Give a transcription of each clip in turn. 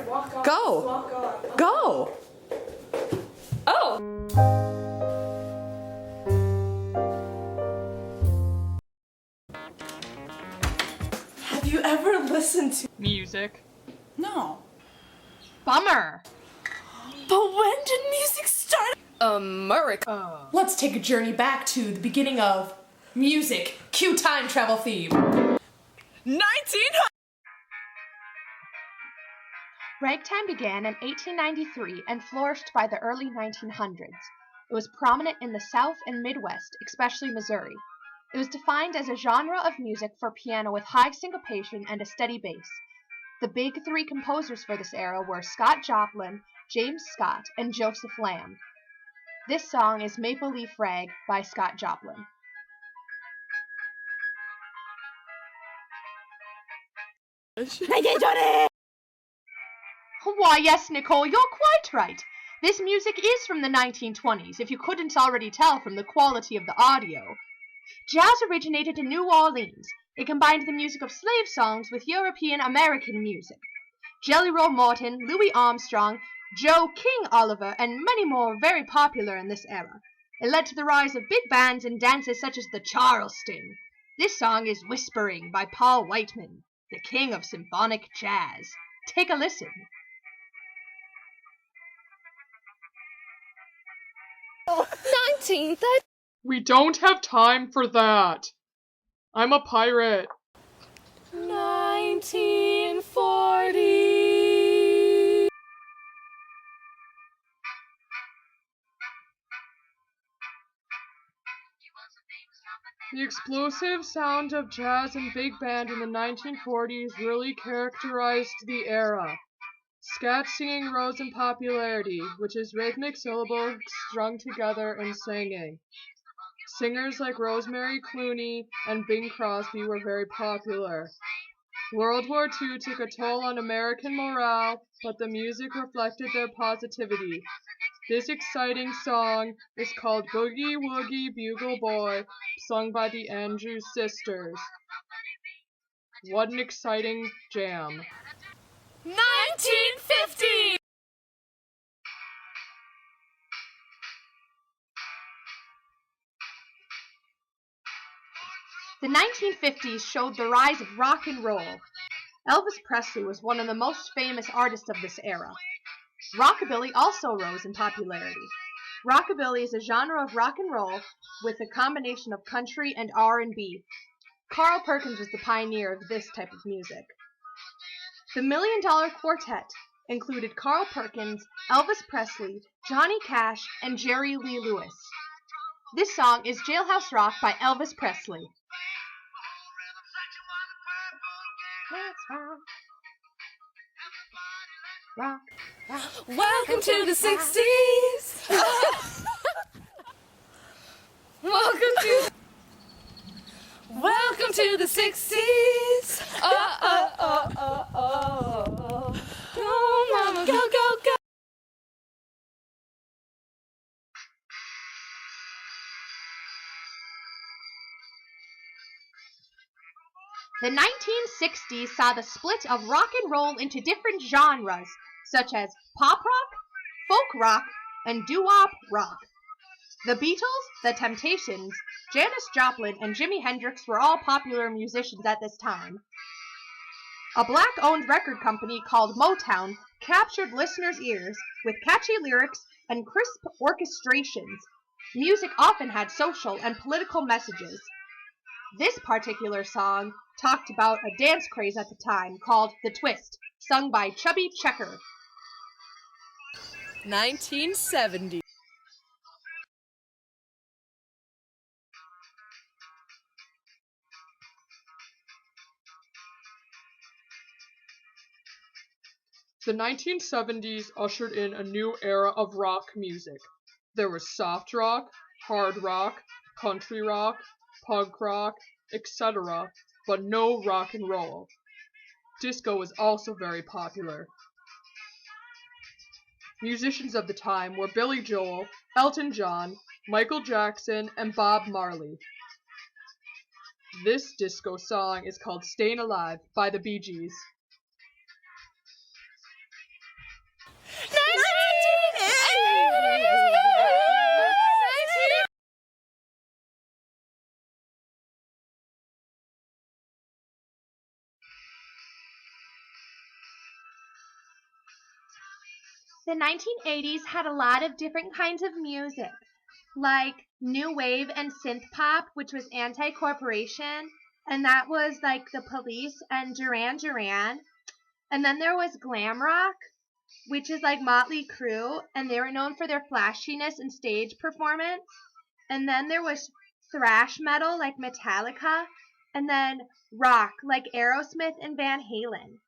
Go. Go. Oh. Have you ever listened to music? No. Bummer. But when did music start? America. Let's take a journey back to the beginning of music. Cue time travel theme. 1900. Ragtime began in 1893 and flourished by the early 1900s. It was prominent in the South and Midwest, especially Missouri. It was defined as a genre of music for piano with high syncopation and a steady bass. The big three composers for this era were Scott Joplin, James Scott, and Joseph Lamb. This song is Maple Leaf Rag by Scott Joplin. Why, yes, Nicole, you're quite right. This music is from the 1920s, if you couldn't already tell from the quality of the audio. Jazz originated in New Orleans. It combined the music of slave songs with European-American music. Jelly Roll Morton, Louis Armstrong, Joe King Oliver, and many more were very popular in this era. It led to the rise of big bands and dances such as the Charleston. This song is Whispering by Paul Whiteman, the king of symphonic jazz. Take a listen. We don't have time for that. I'm a pirate. 1940. The explosive sound of jazz and big band in the 1940s really characterized the era. Scat singing rose in popularity, which is rhythmic syllables strung together and singing. Singers like Rosemary Clooney and Bing Crosby were very popular. World War II took a toll on American morale, but the music reflected their positivity. This exciting song is called Boogie Woogie Bugle Boy, sung by the Andrews Sisters. What an exciting jam. 1950. The 1950s showed the rise of rock and roll. Elvis Presley was one of the most famous artists of this era. Rockabilly also rose in popularity. Rockabilly is a genre of rock and roll with a combination of country and R&B. Carl Perkins was the pioneer of this type of music. The Million Dollar Quartet included Carl Perkins, Elvis Presley, Johnny Cash, and Jerry Lee Lewis. This song is Jailhouse Rock by Elvis Presley. Let's rock. Welcome to the 60s. Welcome to the 60s. Oh. Go, mama, go, go, go. The 1960s saw the split of rock and roll into different genres, such as pop rock, folk rock, and doo-wop rock. The Beatles, The Temptations, Janis Joplin, and Jimi Hendrix were all popular musicians at this time. A black-owned record company called Motown captured listeners' ears with catchy lyrics and crisp orchestrations. Music often had social and political messages. This particular song talked about a dance craze at the time called The Twist, sung by Chubby Checker. 1970. The 1970s ushered in a new era of rock music. There was soft rock, hard rock, country rock, punk rock, etc., but no rock and roll. Disco was also very popular. Musicians of the time were Billy Joel, Elton John, Michael Jackson, and Bob Marley. This disco song is called Stayin' Alive by the Bee Gees. The 1980s had a lot of different kinds of music, like new wave and synth pop, which was anti-corporation, and that was like the Police and Duran Duran. And then there was glam rock, which is like Motley Crue, and they were known for their flashiness and stage performance. And then there was thrash metal like Metallica, and then rock like Aerosmith and Van Halen.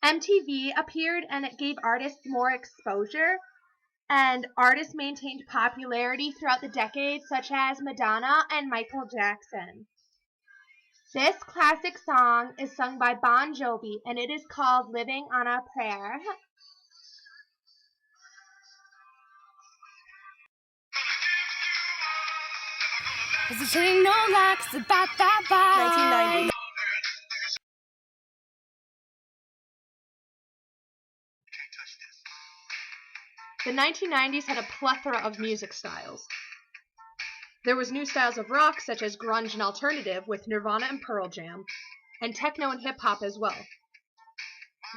MTV appeared and it gave artists more exposure, and artists maintained popularity throughout the decades, such as Madonna and Michael Jackson. This classic song is sung by Bon Jovi, and it is called Living on a Prayer. Cause the chain no locks, the bye bye bye. 1990. The 1990s had a plethora of music styles. There was new styles of rock, such as grunge and alternative, with Nirvana and Pearl Jam, and techno and hip-hop as well.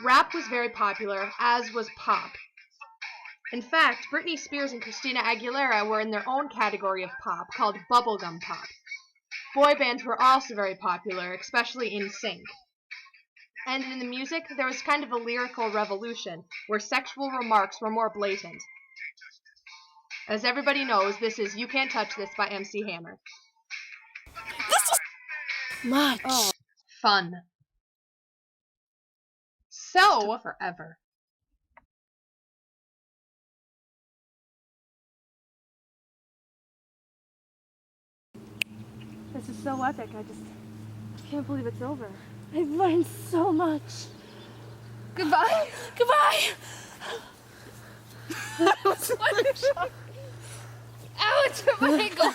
Rap was very popular, as was pop. In fact, Britney Spears and Christina Aguilera were in their own category of pop, called bubblegum pop. Boy bands were also very popular, especially NSYNC. And in the music, there was kind of a lyrical revolution, where sexual remarks were more blatant. As everybody knows, this is You Can't Touch This by MC Hammer. This is much. Oh, fun. So, Forever. This is so epic. I can't believe it's over. I've learned so much. Goodbye. Goodbye. That was wonderful. Ouch, my ankle.